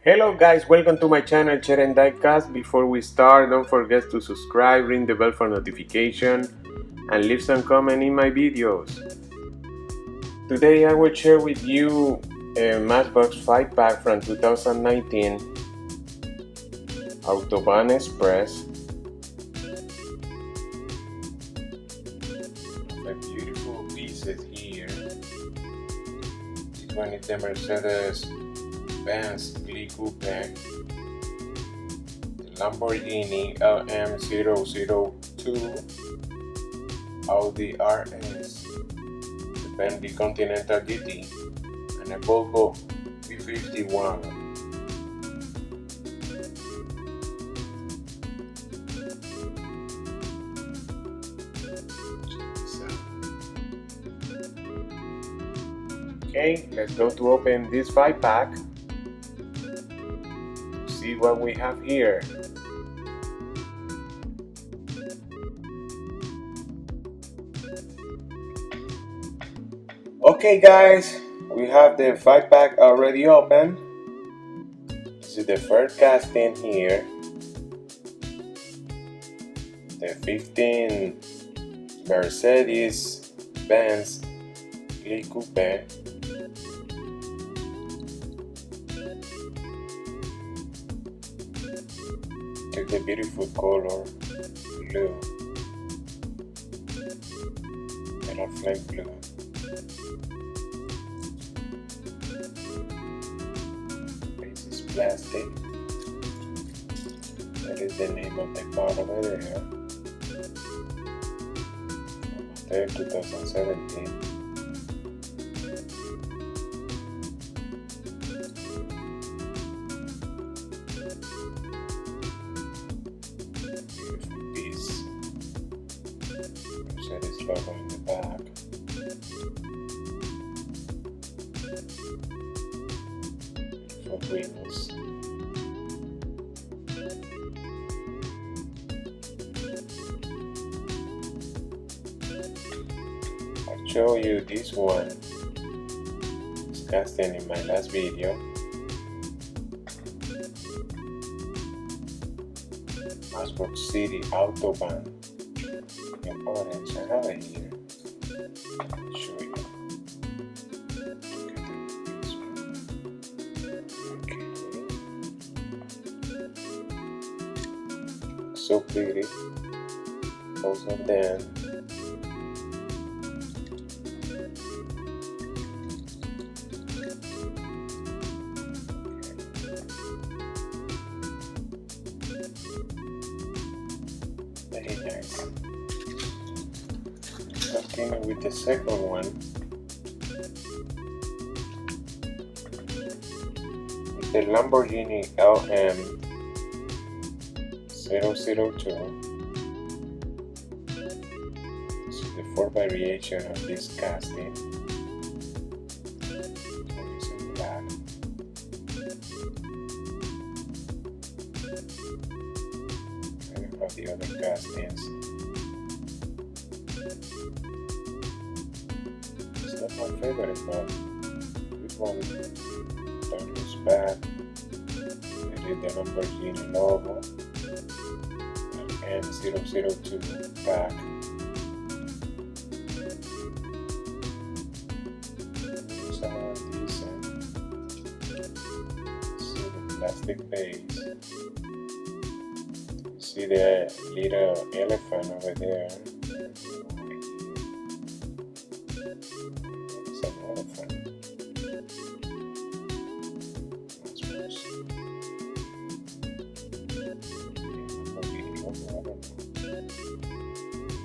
Hello guys, welcome to my channel Chair and Diecast. Before we start, don't forget to subscribe, ring the bell for notification, and leave some comment in my videos. Today I will share with you a Matchbox 5-pack from 2019 Autobahn Express. The beautiful pieces here. This one is the Mercedes-Benz Coupe, the Lamborghini LM002, Audi RS, the Bentley Continental GT, and a Volvo V51. Okay, let's go to open this 5-pack. See what we have here. Okay guys, we have the 5-pack already open. This is the first casting here. The 15 Mercedes-Benz Coupe. Check the beautiful color, blue, metal flame blue. This is plastic. That is the name of the car over there. There, 2017. Mercedes logo in the back. For wheels. I'll show you this one. It's casting in my last video. Matchbox City Autobahn. In orange, I have it here. I'll show you. Okay. So pretty. Both of them. Very nice. Continue with the second one. With the Lamborghini LM002. This is the fourth variation of this casting. It's in black. I have the other castings. Not my favorite, but this one don't looks bad. It is the Lamborghini logo and 002 back. These are decent. See the plastic base. See the little elephant over there.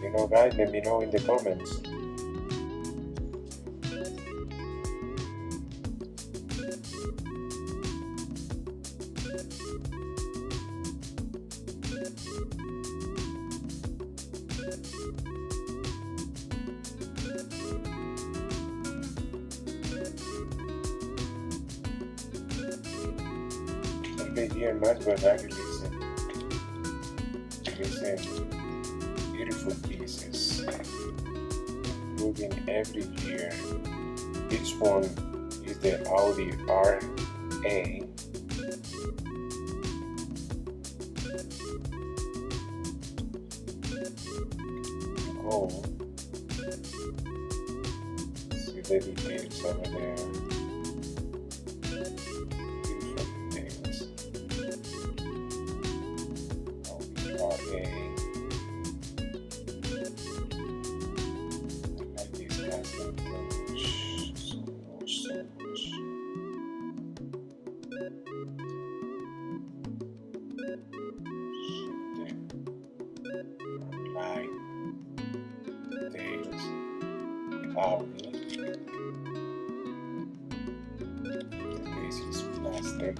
You know guys, let me know in the comments. Okay, here Matchbox actually listen, beautiful pieces, improving every year. This one is the Audi RA bone. See the details over there. Beautiful details. Okay. I like these guys so much. Line details, Audi, the base is plastic.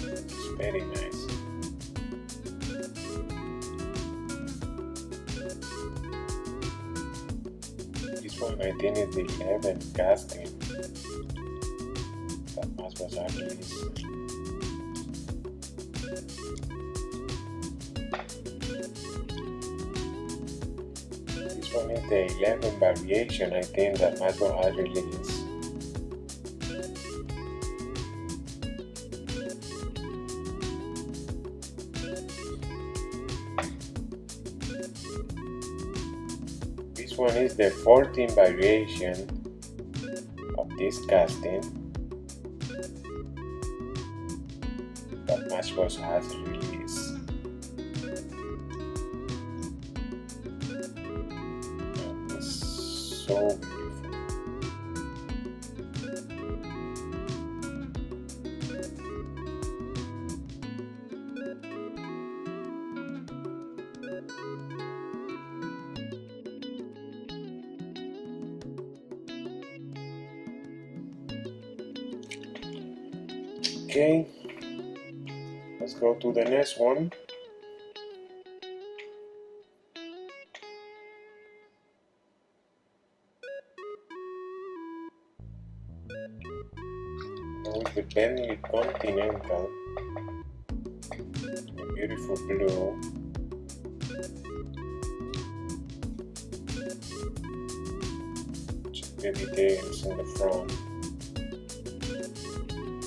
It's very nice. This one I think is the 11th casting that Matchbox has released. This one is the 11th variation I think that Matchbox has released. This one is the 14th variation of this casting that Matchbox has released. And it's so beautiful. Okay, let's go to the next one. Now is the Bentley Continental, a beautiful blue. Check the details in the front.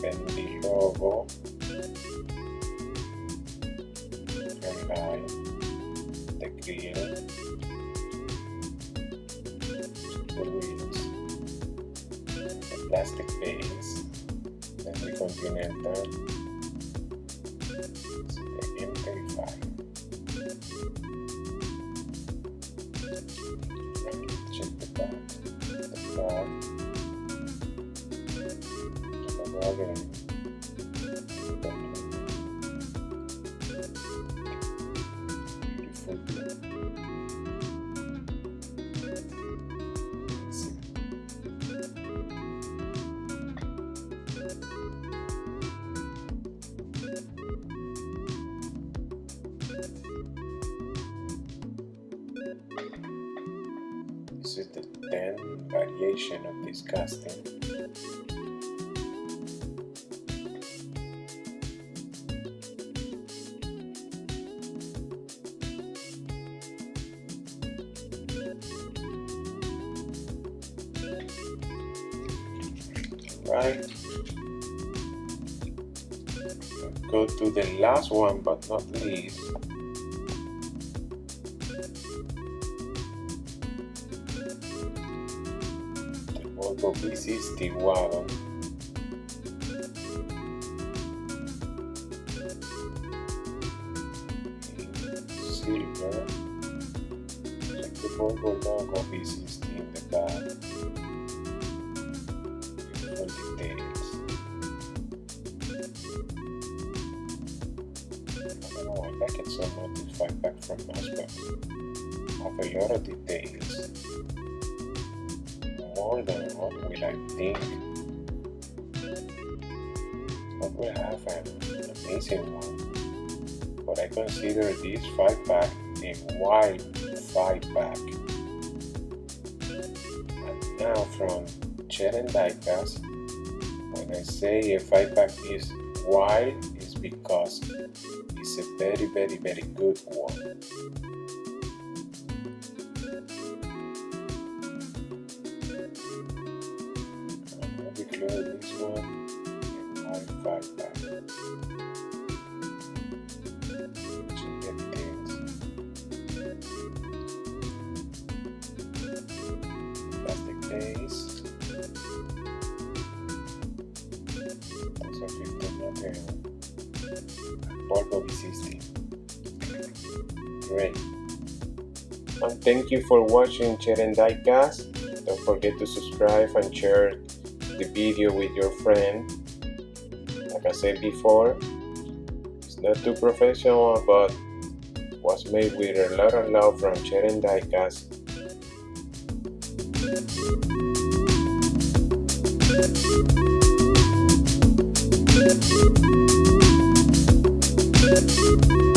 Bentley logo, front line, the grill, the wheels, the plastic base, then the Continental, the M35. Check the back, the car. Again. Beautiful blue. This is the 10th variation of this casting. Right. Go to the last one, but not least. The Volvo V60 wagon. Silver. Check the Volvo logo V60 in the back. Details. I like it so much, this 5-pack from Matchbox. Have a lot of details. More than what will I think. What will have an amazing one. But I consider this 5-pack a wild 5-pack. And now from Chet and Diecast, when I say a 5-pack is wild, it's because it's a very, very, very good one. I'm going to declare this one a wild 5-pack. polvo existing. Great. And thank you for watching Chair and Diecast. Don't forget to subscribe and share the video with your friend. Like I said before, it's not too professional, but was made with a lot of love from Chair and Diecast. Thank you.